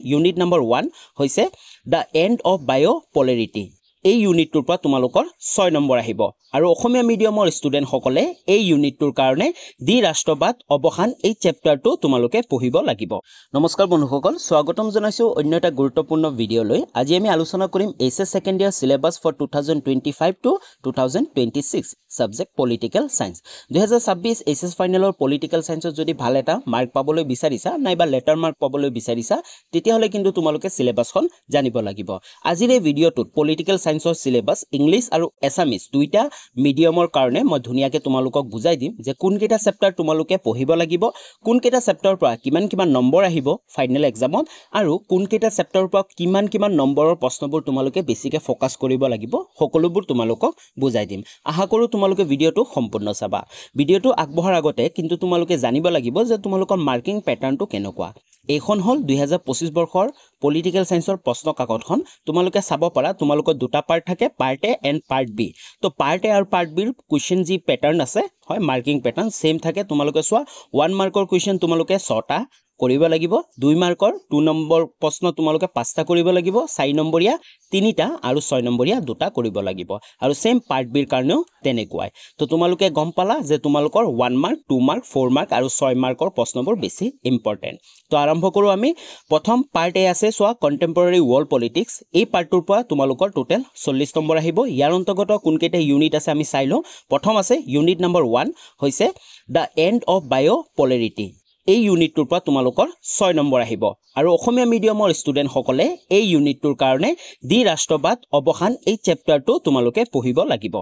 unit number 1 হৈছে the and of বায়োপলাৰিটি এই ইউনিটটোৰ পৰা তোমালোকৰ 6 নম্বৰ আহিব আৰু অসমীয়া মিডিয়ামৰ ষ্টুডেন্ট সকলে এই ইউনিটটোৰ কাৰণে দি ৰাষ্ট্ৰবাদ অৱসান এই চেপ্টাৰটো তোমালোকে পঢ়িব লাগিব নমস্কাৰ বন্ধুসকল স্বাগতম জনাইছো অন্য এটা গুৰুত্বপূৰ্ণ ভিডিঅলৈ আজি আমি আলোচনা কৰিম HS second year syllabus for 2025 to 2026 subject political science 2026 HS ফাইনেলৰ পলিটিক্যাল সায়েন্সত যদি ভাল এটা মাৰ্ক পাবলৈ বিচাৰিছা নাইবা লেটাৰ মাৰ্ক পাবলৈ বিচাৰিছা তেতিয়াহলে কিন্তু তোমালোকে সিলেবাসখন জানিব লাগিব আজিৰ এই ভিডিঅটোত পলিটিক্যাল সায়েন্সৰ সিলেবাস ইংলিশ আৰু এছামিজ দুইটা মিডিয়ামৰ কাৰণে মই ধুনিয়াকে তোমালোকক বুজাই দিম যে কোন কেটা চেপ্টাৰ তোমালোকে পঢ়িব লাগিব কোন কেটা চেপ্টাৰৰ পৰা কিমান নম্বৰ আহিব ফাইনেল এক্সামত আৰু কোন কেটা চেপ্টাৰৰ পৰা কিমান নম্বৰৰ প্ৰশ্নবোৰ তোমালোকে বেছিকে ফোকাস কৰিব লাগিব সকলোবোৰ তোমালোকক বুজাই দিম আশা কৰো তোমালোকে ভিডিঅটো সম্পূৰ্ণ চাবা ভিডিঅটো আগবঢ়াৰ আগতে কিন্তু তোমালোকে জানিব লাগিব যে তোমালোকৰ মাৰ্কিং প্যাটাৰ্নটো কেনেকুৱা এইখন হল 2025 বৰ্ষৰ পলিটিক্যাল সায়েন্সৰ প্ৰশ্ন কাকতখন তোমালোকে চাব পাৰা তোমালোকৰ দুটা পাৰ্ট থাকে part A and part B তো পাৰ্ট এ আৰু পাৰ্ট বিৰ কোৱেশ্চন যি প্যাটাৰ্ন আছে হয় মাৰ্কিং প্যাটাৰ্ন সেম থাকে তোমালোকে চোৱা 1 মাৰ্কৰ কোৱেশ্চন তোমালোকে 6টা কৰিব লাগিব 2 মাৰ্কৰ 2 নম্বৰ প্ৰশ্ন তোমালোকে 5টা কৰিব লাগিব 4 নম্বৰীয়া 3টা আৰু 6 নম্বৰীয়া 2টা কৰিব লাগিব আৰু সেম পাৰ্ট বিৰ কাৰণেও তেনেকুৱাই তো তোমালোকে গম পালা যে তোমালোকৰ 1 মাৰ্ক 2 মাৰ্ক 4 মাৰ্ক আৰু 6 মাৰ্কৰ প্ৰশ্নবোৰ বেছি ইম্পৰ্টেন্ট তো আৰম্ভ কৰো আমি প্ৰথম পাৰ্ট এ আছে সোৱা কন্টেম্পৰাৰী ওয়াৰ্ল্ড পলিটিক্স এই পাৰ্টটোৰ পৰা তোমালোকৰ টোটাল 40 নম্বৰ আহিব ইয়াৰ অন্তৰ্গত কোনকেটা ইউনিট আছে আমি চাই লও প্ৰথম আছে ইউনিট নম্বৰ 1 হৈছে দ্য এণ্ড অফ বায়োপলাৰিটি এই ইউনিটটোৰ পৰা তোমালোকৰ 6 নম্বৰ আহিব আৰু অসমীয়া মিডিয়ামৰ ষ্টুডেন্ট সকলে এই ইউনিটটোৰ কাৰণে দি ৰাষ্ট্ৰবাদ অৱসান এই চেপ্টাৰটো তোমালোকে পঢ়িব লাগিব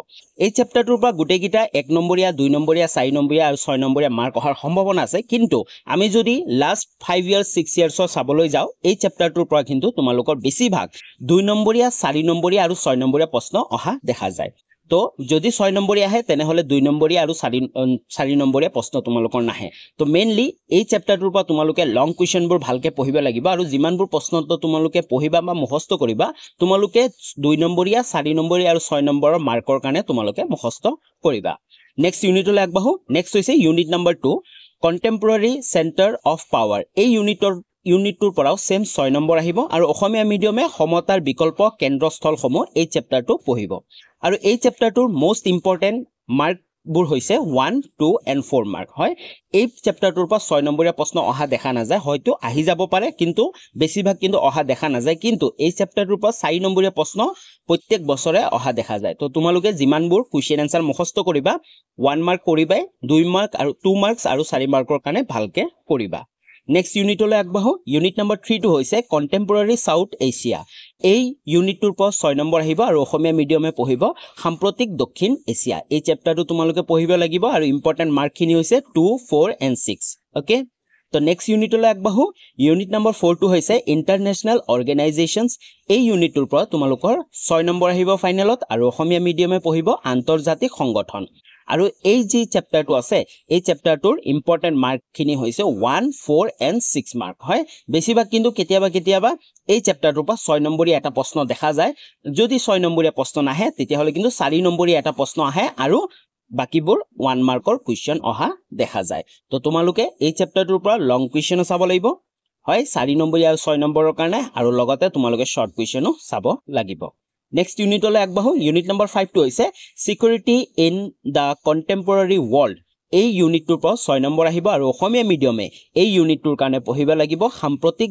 এই চেপ্টাৰটোৰ পৰা গুটেকিটা 1 নম্বৰীয়া 2 নম্বৰীয়া 4 নম্বৰীয়া আৰু 6 নম্বৰীয়া মাৰ্ক অহাৰ সম্ভাৱনা আছে কিন্তু আমি যদি লাষ্ট 5 ইয়াৰ্স 6 ইয়াৰ্সৰ চাবলৈ যাও এই চেপ্টাৰটোৰ পৰা কিন্তু তোমালোকৰ বেছিভাগ 2 নম্বৰীয়া 4 নম্বৰীয়া আৰু 6 নম্বৰীয়া প্ৰশ্ন অহা দেখা যায় তো যদি 6 নম্বৰীয়া আহে তেনেহলে 2 নম্বৰীয়া আৰু 4 নম্বৰীয়া প্ৰশ্ন তোমালোকৰ নাহে তো মেইনলি এই চেপ্টাৰটোৰ পৰা তোমালোকে লং কোৱেশ্চনবোৰ ভালকে পঢ়িব লাগিব আৰু যিমানবোৰ প্ৰশ্নটো তোমালোকে পঢ়িবা বা মুখস্থ কৰিবা তোমালোকে 2 নম্বৰীয়া 4 নম্বৰীয়া আৰু 6 নম্বৰৰ মাৰ্কৰ কাৰণে তোমালোকে মুখস্থ কৰিবা নেক্সট ইউনিটলৈ আগবাঢ়ো নেক্সট হৈছে unit number 2 contemporary centre of power এই ইউনিটটোৰ পৰাও সেম 6 নম্বৰ আহিব আৰু অসমীয়া মিডিয়ামে সমতাৰ বিকল্প কেন্দ্ৰস্থলসমূহ এই চেপ্টাৰটো পঢ়িব আৰু এই চেপ্টাৰটোৰ মোস্ট ইম্পৰ্টেন্ট মাৰ্কবোৰ হৈছে 1 2 এণ্ড 4 মাৰ্ক হয় এই চেপ্টাৰটোৰ পৰা 6 নম্বৰীয়া প্ৰশ্ন অহা দেখা নাযায় হয়তো আহি যাব পাৰে কিন্তু বেছিভাগ কিন্তু অহা দেখা নাযায় কিন্তু এই চেপ্টাৰটোৰ পৰা 4 নম্বৰীয়া প্ৰশ্ন প্ৰত্যেক বছৰে অহা দেখা যায় তো তোমালোকে যিমানবোৰ কোৱেশ্চন আনসাৰ মুখস্থ কৰিবা 1 মাৰ্ক কৰিবাই 2 মাৰ্ক আৰু 2 মাৰ্কস আৰু 4 মাৰ্কৰ কাৰণে ভালকে কৰিবা নেক্সট ইউনিটলৈ আগবাঢ়ো ইউনিট নম্বৰ 3 টো হৈছে কন্টেম্পৰাৰী সাউথ এছিয়া এই ইউনিটটোৰ পৰা 6 নম্বৰ আহিব আৰু অসমীয়া মিডিয়ামে পঢ়িব সাম্প্ৰতিক দক্ষিণ এছিয়া এই চেপ্টাৰটো তোমালোকে পঢ়িব লাগিব আৰু ইম্পৰ্টেন্ট মাৰ্কখিনি হৈছে 2 4 এণ্ড 6 ওকে তো নেক্সট ইউনিটলৈ আগবাঢ়ো ইউনিট নম্বৰ 4 টো হৈছে ইন্টাৰনেশ্যনেল অৰ্গানাইজেশনছ এই ইউনিটটোৰ পৰা তোমালোকৰ 6 নম্বৰ আহিব ফাইনেলত আৰু অসমীয়া মিডিয়ামে পঢ়িব আন্তৰ্জাতিক সংগঠন আৰু এই যে চেপ্টাৰটো আছে এই চেপ্টাৰটোৰ ইম্পৰ্টেন্ট মাৰ্কখিনি হৈছে 1 4 এণ্ড 6 মাৰ্ক হয় বেছিভাগ কিন্তু কেতিয়াবা এই চেপ্টাৰটোৰ পৰা 6 নম্বৰীয়া এটা প্ৰশ্ন দেখা যায় যদি 6 নম্বৰীয়া প্ৰশ্ন নাহে তেতিয়াহলে কিন্তু 4 নম্বৰীয়া এটা প্ৰশ্ন আহে আৰু বাকিবোৰ 1 মাৰ্কৰ কোৱেশ্চন অহা দেখা যায় তো তোমালোকে এই চেপ্টাৰটোৰ পৰা লং কোৱেশ্চন চাব লাগিব হয় 4 নম্বৰীয়া আৰু 6 নম্বৰৰ কাৰণে আৰু লগতে তোমালোকে শৰ্ট কোৱেশ্চনো চাব লাগিব নেক্সট ইউনিটলৈ আগবাঢ়ো ইউনিট নম্বৰ 5 টো হৈছে সিকিউৰিটি ইন দা কন্টেম্পৰাৰী ওয়াৰ্ল্ড এই ইউনিটটোৰ পৰা 6 নম্বৰ আহিব আৰু অসমীয়া মিডিয়ামে এই ইউনিটটোৰ কাৰণে পঢ়িব লাগিব সাম্প্ৰতিক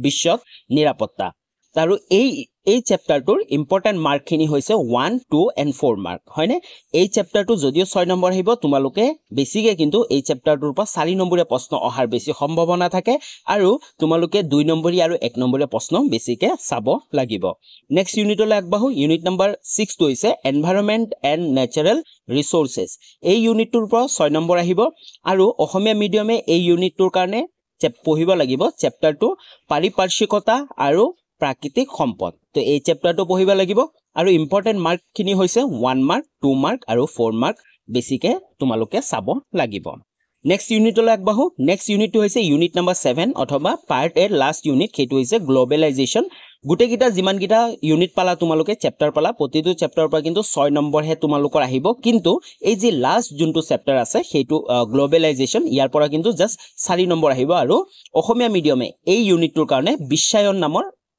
বিশ্বত নিৰাপত্তা আৰু এই চেপ্টাৰটোৰ ইম্পৰ্টেন্ট মাৰ্কখিনি হৈছে 1 2 এণ্ড 4 মাৰ্ক হয়নে এই চেপ্টাৰটো যদিও 6 নম্বৰ আহিব তোমালোকে বেছিকে কিন্তু এই চেপ্টাৰটোৰ পৰা 4 নম্বৰীয়া প্ৰশ্ন অহাৰ বেছি সম্ভাৱনা থাকে আৰু তোমালোকে 2 নম্বৰীয়া আৰু 1 নম্বৰীয়া প্ৰশ্ন বেছিকে চাব লাগিব নেক্সট ইউনিটলৈ আগবাঢ়ো ইউনিট নম্বৰ 6 টো হৈছে এনভাইৰনমেন্ট এণ্ড নেচাৰেল ৰিসোৰ্সেস এই ইউনিটটোৰ পৰা 6 নম্বৰ আহিব আৰু অসমীয়া মিডিয়ামে এই ইউনিটটোৰ কাৰণে পঢ়িব লাগিব চেপ্টাৰটো পাৰিপাৰ্শ্বিকতা আৰু প্ৰাকৃতিক সম্পদ তো এই চেপ্টাৰটো পঢ়িব লাগিব আৰু ইম্পৰ্টেন্ট মাৰ্কখিনি হৈছে 1 মাৰ্ক 2 মাৰ্ক আৰু 4 মাৰ্ক বেছিকে তোমালোকে চাব লাগিব নেক্সট ইউনিটলৈ আগবাঢ়ো নেক্সট ইউনিটটো হৈছে ইউনিট নাম্বাৰ 7 অথবা পাৰ্ট এৰ লাষ্ট ইউনিট সেইটো হৈছে গ্লোবেলাইজেশ্যন গুটেকিটা যিমানকিটা ইউনিট পালা তোমালোকে চেপ্টাৰ পালা প্ৰতিটো চেপ্টাৰৰ পৰা কিন্তু 6 নম্বৰ হে তোমালোকৰ আহিব কিন্তু এই যে লাষ্ট যোনটো চেপ্টাৰ আছে সেইটো গ্লোবেলাইজেশ্যন ইয়াৰ পৰা কিন্তু জাস্ট 4 নম্বৰ আহিব আৰু অসমীয়া মিডিয়ামে এই ইউনিটটোৰ কাৰণে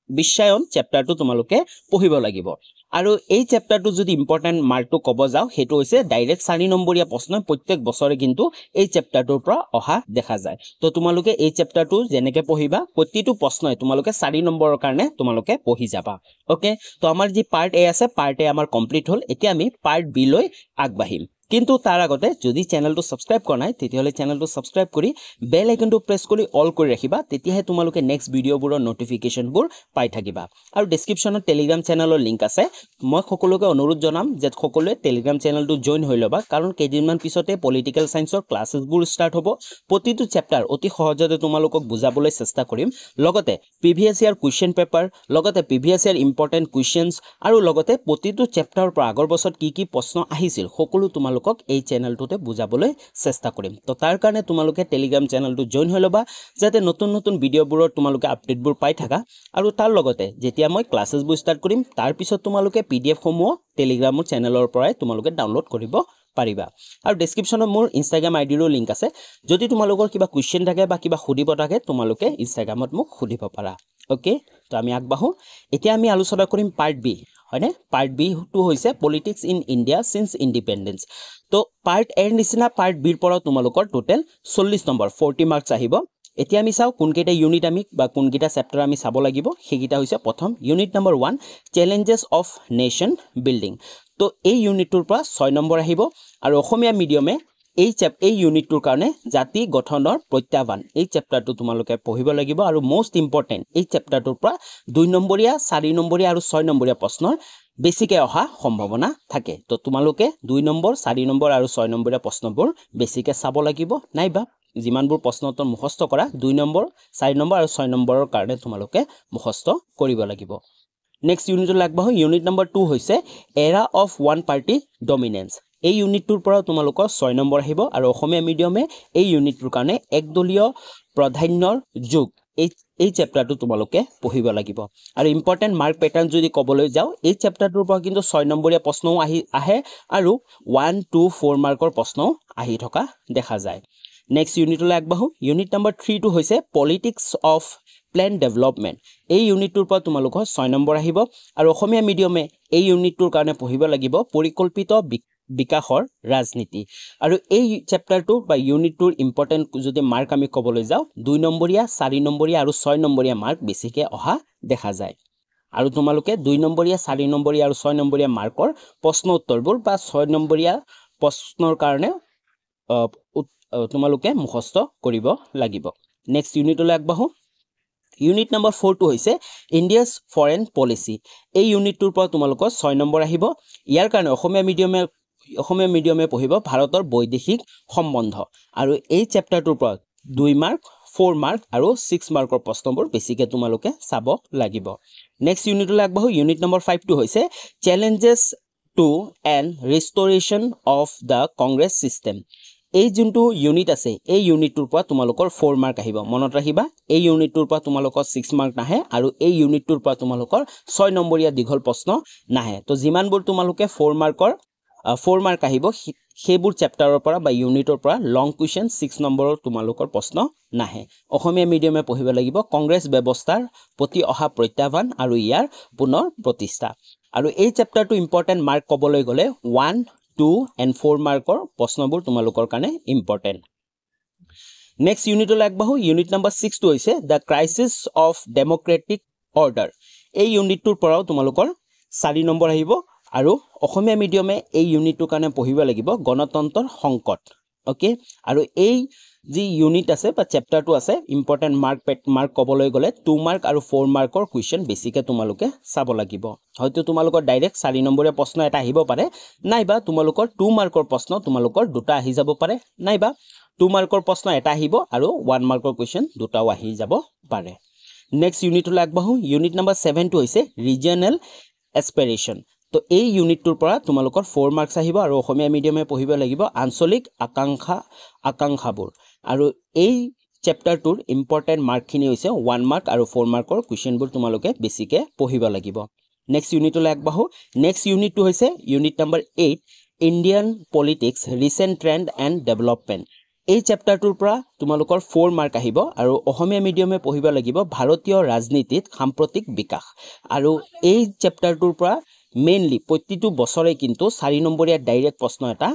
বিশ্বায়ন চেপ্টাৰটো তোমালোকে পঢ়িব লাগিব আৰু এই চেপ্টাৰটো যদি ইম্পৰ্টেন্ট মাৰ্কটো ক'ব যাও হেতু হৈছে ডাইৰেক্ট 4 নম্বৰীয়া প্ৰশ্ন প্ৰত্যেক বছৰে কিন্তু এই চেপ্টাৰটোৰ পৰা অহা দেখা যায় তো তোমালোকে এই চেপ্টাৰটো যেনেকে পঢ়িবা প্ৰতিটো প্ৰশ্নই তোমালোকে 4 নম্বৰৰ কাৰণে তোমালোকে পঢ়ি যাবা ওকে তো আমাৰ যি পাৰ্ট এ আছে পাৰ্ট এ আমাৰ কমপ্লিট হ'ল এতিয়া আমি পাৰ্ট বি লৈ আগবাঢ়িম কিন্তু তাৰ আগতে যদি চেনেলটো সাবস্ক্ৰাইব কৰা নাই তেতিয়াহলে চেনেলটো সাবস্ক্ৰাইব কৰি বেল আইকনটো প্ৰেছ কৰি অল কৰি ৰাখিবা তেতিয়াহে তোমালোকে নেক্সট ভিডিঅ'বোৰৰ নটিফিকেশনবোৰ পাই থাকিবা আৰু ডেসক্ৰিপচনত টেলিগ্ৰাম চেনেলৰ লিংক আছে মই সকলোকে অনুৰোধ জনাম যে সকলোৱে টেলিগ্ৰাম চেনেলটো জয়েন হৈ লবা কাৰণ কেইদিনমান পিছতে পলিটিক্যাল সায়েন্সৰ ক্লাसेसবোৰ স্টাৰ্ট হ'ব প্ৰতিটো চেপ্টাৰ অতি সহজতে তোমালোকক বুজাবলৈ চেষ্টা কৰিম লগতে প্ৰিভিয়াস ইয়াৰ কোৱেশ্চন পেপাৰ লগতে প্ৰিভিয়াস ইয়াৰ ইম্পৰ্টেন্ট কোৱেশ্চনছ আৰু লগতে প্ৰতিটো চেপ্টাৰৰ পৰা আগৰ বছৰত কি প্ৰশ্ন আহিছিল সকলো তোমালোকক এই চেনেলটোতে বুজাবলৈ চেষ্টা কৰিম তো তাৰ কাৰণে তোমালোকে টেলিগ্ৰাম চেনেলটো জয়েন হৈ লবা যাতে নতুন নতুন ভিডিঅ'বোৰৰ তোমালোকে আপডেটবোৰ পাই থাকা আৰু তাৰ লগতে যেতিয়া মই ক্লাसेसবোৰ স্টাৰ্ট কৰিম তাৰ পিছত তোমালোকে পিডিএফ সমূহ টেলিগ্ৰামৰ চেনেলৰ পৰাই তোমালোকে ডাউনলোড কৰিব পাৰিবা আৰু ডেসক্ৰিপচনত মোৰ ইনষ্টাগ্ৰাম আইডিৰো লিংক আছে যদি তোমালোকৰ কিবা কোৱেশ্চন থাকে বা কিবা সুধিব থাকে তোমালোকে ইনষ্টাগ্ৰামত মোক সুধিব পাৰা ওকে তো আমি আগবাঢ়ো এতিয়া আমি আলোচনা কৰিম পাৰ্ট বি হয়নে পাৰ্ট বি টু হৈছে পলিটিক্স ইন ইণ্ডিয়া সিন্স ইণ্ডিপেন্ডেন্স তো পাৰ্ট এৰ নিচিনা পাৰ্ট বিৰ পৰা তোমালোকৰ টোটেল 40 নম্বৰ 40 মাৰ্কস আহিব এতিয়া আমি চাও কোনকেটা ইউনিট আমি বা কোনকেটা চেপ্টাৰ আমি চাব লাগিব হেগিটা হৈছে প্ৰথম unit number 1 challenges of nation building তো এই ইউনিটটোৰ পৰা 6 নম্বৰ আহিব আৰু অসমীয়া মিডিয়ামে এই ইউনিটটোৰ কাৰণে জাতি গঠনৰ প্ৰত্যাহ্বান এই চেপ্টাৰটো তোমালোকে পঢ়িব লাগিব আৰু মোস্ট ইম্পৰ্টেন্ট এই চেপ্টাৰটোৰ পৰা 2 নম্বৰীয়া 4 নম্বৰীয়া আৰু 6 নম্বৰীয়া প্ৰশ্নৰ বেছিকে অহা সম্ভাৱনা থাকে তো তোমালোকে 2 নম্বৰ 4 নম্বৰ আৰু 6 নম্বৰীয়া প্ৰশ্নবোৰ বেছিকে চাব লাগিব নাইবা যিমানবোৰ প্ৰশ্ন উত্তৰ মুখস্থ কৰা 2 নম্বৰ 4 নম্বৰ আৰু 6 নম্বৰৰ কাৰণে তোমালোকে মুখস্থ কৰিব লাগিব নেক্সট ইউনিটৰ লাগবাহ ইউনিট নম্বৰ 2 হৈছে এৰা অফ ওৱান পাৰ্টি ডমিনেন্স এই ইউনিটটোৰ পৰা তোমালোকৰ 6 নম্বৰ আহিব আৰু অসমীয়া মিডিয়ামে এই ইউনিটটোৰ কাৰণে একদলীয় প্ৰাধান্যৰ যুগ এই চেপ্টাৰটো তোমালোকে পঢ়িব লাগিব আৰু ইম্পৰ্টেন্ট মাৰ্ক প্যাটাৰ্ন যদি ক'বলৈ যাও এই চেপ্টাৰটোৰ পৰা কিন্তু 6 নম্বৰীয়া প্ৰশ্নও আহে আৰু 1 2 4 মাৰ্কৰ প্ৰশ্নও আহি থকা দেখা যায় নেক্সট ইউনিটলৈ আগবাঢ়ো ইউনিট নম্বৰ 3 টো হৈছে পলিটিক্স অফ প্ল্যান ডেভেলপমেন্ট এই ইউনিটটোৰ পৰা তোমালোকৰ 6 নম্বৰ আহিব আৰু অসমীয়া মিডিয়ামে এই ইউনিটটোৰ কাৰণে পঢ়িব লাগিব পৰিকল্পিত বিকাশৰ ৰাজনীতি আৰু এই চেপ্টাৰটো বা ইউনিটটোৰ ইম্পৰ্টেন্ট যদি মাৰ্ক আমি ক'বলৈ যাও 2 নম্বৰীয়া 4 নম্বৰীয়া আৰু 6 নম্বৰীয়া মাৰ্ক বেছিকে অহা দেখা যায় আৰু তোমালোকে 2 নম্বৰীয়া 4 নম্বৰীয়া আৰু 6 নম্বৰীয়া মাৰ্কৰ প্ৰশ্ন উত্তৰবোৰ বা 6 নম্বৰীয়া প্ৰশ্নৰ কাৰণে তোমালোকে মুখস্থ কৰিব লাগিব নেক্সট ইউনিটলৈ আগবাঢ়ো ইউনিট নম্বৰ 4 টো হৈছে ইণ্ডিয়াছ ফৰেন পলিচি এই ইউনিটটোৰ পৰা তোমালোকৰ 6 নম্বৰ আহিব ইয়াৰ কাৰণে অসমীয়া মিডিয়ামে পঢ়িব ভাৰতৰ বৈদেশিক সম্বন্ধ আৰু এই চেপ্টাৰটোৰ পৰা 2 মাৰ্ক 4 মাৰ্ক আৰু 6 মাৰ্কৰ প্ৰশ্নবোৰ বেছিকে তোমালোকে চাব লাগিব নেক্সট ইউনিটলৈ আগবাঢ়ো ইউনিট নম্বৰ 5 টো হৈছে challenges to and restoration of the Congress system এই যোনটো ইউনিট আছে এই ইউনিটটোৰ পৰা তোমালোকৰ 4 মাৰ্ক আহিব মনত ৰাখিবা এই ইউনিটটোৰ পৰা তোমালোকৰ 6 মাৰ্ক নাহে আৰু এই ইউনিটটোৰ পৰা তোমালোকৰ 6 নম্বৰীয়া দীঘল প্ৰশ্ন নাহে তো যিমানবোৰ তোমালোকে 4 মাৰ্ক আহিব সেইবোৰ চেপ্টাৰৰ পৰা বা ইউনিটৰ পৰা লং কোৱেশ্চন 6 নম্বৰৰ তোমালোকৰ প্ৰশ্ন নাহে অসমীয়া মিডিয়ামে পঢ়িব লাগিব কংগ্ৰেছ ব্যৱস্থাৰ প্ৰতি অহা প্ৰত্যাহ্বান আৰু ইয়াৰ পুনৰ প্ৰতিষ্ঠা আৰু এই চেপ্টাৰটো ইম্পৰ্টেন্ট মাৰ্ক ক'বলৈ গ'লে 1 2 and 4 মাৰ্কৰ প্ৰশ্নবোৰ তোমালোকৰ কাৰণে ইম্পৰ্টেন্ট নেক্সট ইউনিটলৈ আগবাঢ়ো ইউনিট নম্বৰ 6 টো হৈছে দা ক্ৰাইসিস অফ ডেমোক্ৰেটিক অৰ্ডাৰ এই ইউনিটটোৰ পৰাও তোমালোকৰ 4 নম্বৰ আহিব আৰু অসমীয়া মিডিয়ামে এই ইউনিটটোৰ কাৰণে পঢ়িব লাগিব গণতন্ত্ৰৰ সংকট ওকে আৰু এই যি ইউনিট আছে বা চেপ্টাৰটো আছে ইম্পৰ্টেন্ট মাৰ্ক ক'বলৈ গ'লে 2 মাৰ্ক আৰু 4 মাৰ্কৰ কোৱেশ্চন বেছিকে তোমালোকে চাব লাগিব হয়তো তোমালোকৰ ডাইৰেক্ট 4 নম্বৰীয়া প্ৰশ্ন এটা আহিব পাৰে নাইবা তোমালোকৰ 2 মাৰ্কৰ প্ৰশ্ন তোমালোকৰ দুটা আহি যাব পাৰে নাইবা 2 মাৰ্কৰ প্ৰশ্ন এটা আহিব আৰু 1 মাৰ্কৰ কোৱেশ্চন দুটাও আহি যাব পাৰে নেক্সট ইউনিটলৈ আগবাঢ়ো ইউনিট নম্বৰ 7 টো হৈছে ৰিজিয়নেল এস্পিৰেশ্যন তো এই ইউনিটটোৰ পৰা তোমালোকৰ 4 মাৰ্কস আহিব আৰু অসমীয়া মিডিয়ামে পঢ়িব লাগিব আঞ্চলিক আকাংক্ষাবোৰ আৰু এই চেপ্টাৰটোৰ ইম্পৰ্টেন্ট মাৰ্কখিনি হৈছে 1 মাৰ্ক আৰু 4 মাৰ্কৰ কুৱেশ্যনবোৰ তোমালোকে বেছিকে পঢ়িব লাগিব নেক্সট ইউনিটলৈ আগবাঢ়ো নেক্সট ইউনিটটো হৈছে unit number 8 Indian politics recent trend and development এই চেপ্টাৰটোৰ পৰা তোমালোকৰ 4 মাৰ্ক আহিব আৰু অসমীয়া মিডিয়ামে পঢ়িব লাগিব ভাৰতীয় ৰাজনীতিত সাম্প্ৰতিক বিকাশ আৰু এই চেপ্টাৰটোৰ পৰা মেইনলি প্ৰতিটো বছৰে কিন্তু 4 নম্বৰীয়া ডাইৰেক্ট প্ৰশ্ন এটা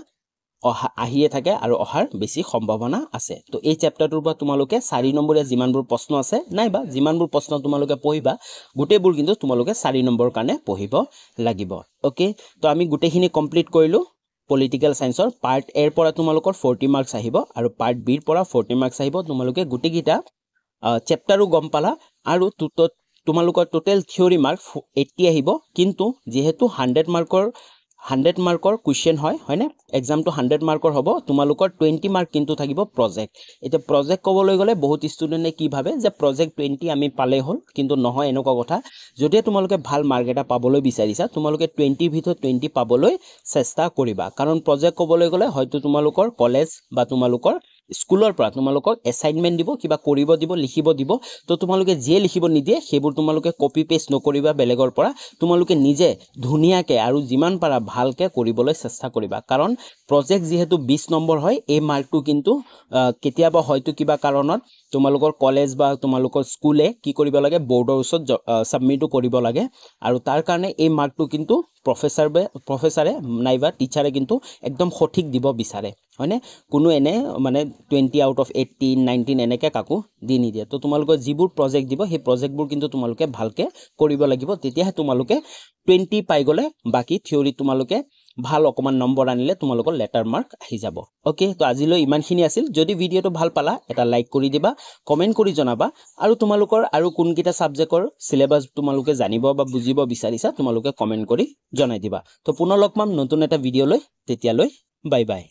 আহিয়ে থাকে আৰু অহাৰ বেছি সম্ভাৱনা আছে তো এই চেপ্টাৰটোৰ পৰা তোমালোকে 4 নম্বৰীয়া যিমানবোৰ প্ৰশ্ন আছে নাইবা যিমানবোৰ প্ৰশ্ন তোমালোকে পঢ়িবা গোটেইবোৰ কিন্তু তোমালোকে 4 নম্বৰৰ কাৰণে পঢ়িব লাগিব ওকে তো আমি গোটেইখিনি কমপ্লিট কৰিলো পলিটিক্যাল সায়েন্সৰ পাৰ্ট এ ৰ পৰা তোমালোকৰ 40 মাৰ্কস আহিব আৰু পাৰ্ট বি ৰ পৰা 40 মাৰ্কস আহিব তোমালোকে গোটেইকিটা চেপ্টাৰো গম পালা আৰু তোমালোকৰ টোটাল থিওৰি মাৰ্ক 80 আহিব কিন্তু যেহেতু 100 মাৰ্কৰ কুৱেশ্যন হয়নে এক্সামটো 100 মাৰ্কৰ হ'ব তোমালোকৰ 20 মাৰ্ক কিন্তু থাকিব প্ৰজেক্ট এটা প্ৰজেক্ট ক'বলৈ গ'লে বহুত ষ্টুডেন্টে কি ভাবে যে প্ৰজেক্ট 20 আমি পালে হ'ল কিন্তু নহয় এনেকুৱা কথা যদি তোমালোকে ভাল মাৰ্ক এটা পাবলৈ বিচাৰিছা তোমালোকে 20 ভিতৰত 20 পাবলৈ চেষ্টা কৰিবা কাৰণ প্ৰজেক্ট ক'বলৈ গ'লে হয়তো তোমালোকৰ কলেজ বা তোমালোকৰ স্কুলৰ পৰা তোমালোকক এসাইনমেন্ট দিব কিবা কৰিব দিব লিখিব দিব তো তোমালোকে যে লিখিব নিদিয়ে সেইবোৰ তোমালোকে কপি পেস্ট নকৰিবা বেলেগৰ পৰা তোমালোকে নিজে ধুনিয়াকে আৰু যিমান পাৰা ভালকে কৰিবলৈ চেষ্টা কৰিবা কাৰণ প্ৰজেক্ট যেহেতু 20 নম্বৰ হয় এই মাৰ্কটো কিন্তু কেতিয়াবা হয়তো কিবা কাৰণত তোমালোকৰ কলেজ বা তোমালোকৰ স্কুলে কি কৰিব লাগে বোৰ্ডৰ ওচৰত সাবমিট কৰিব লাগে আৰু তাৰ কাৰণে এই মাৰ্কটো কিন্তু প্ৰফেসৰে নাইবা টিচাৰে কিন্তু একদম সঠিক দিব বিচাৰে হয়নে কোনো এনে মানে 20 আউট অফ 18 19 এনেকে কাকো দি নিদিয়ে তো তোমালোকৰ যিবোৰ প্ৰজেক্ট দিব সেই প্ৰজেক্টবোৰ কিন্তু তোমালোকে ভালকে কৰিব লাগিব তেতিয়াহে তোমালোকে 20 পাই গলে বাকি থিওৰি তোমালোকে ভাল অকমান নম্বৰ আনিলে তোমালোকৰ লেটাৰ মাৰ্ক আহি যাব ওকে তো আজিলৈ ইমানখিনি আছিল যদি ভিডিওটো ভাল পালা এটা লাইক কৰি দিবা কমেন্ট কৰি জনাবা আৰু তোমালোকৰ আৰু কোনকিটা সাবজেক্টৰ সিলেবাস তোমালোকে জানিব বা বুজিব বিচাৰিছা তোমালোকে কমেন্ট কৰি জনাই দিবা তো পুনৰ লগ পাম নতুন এটা ভিডিওলৈ তেতিয়ালৈ বাই বাই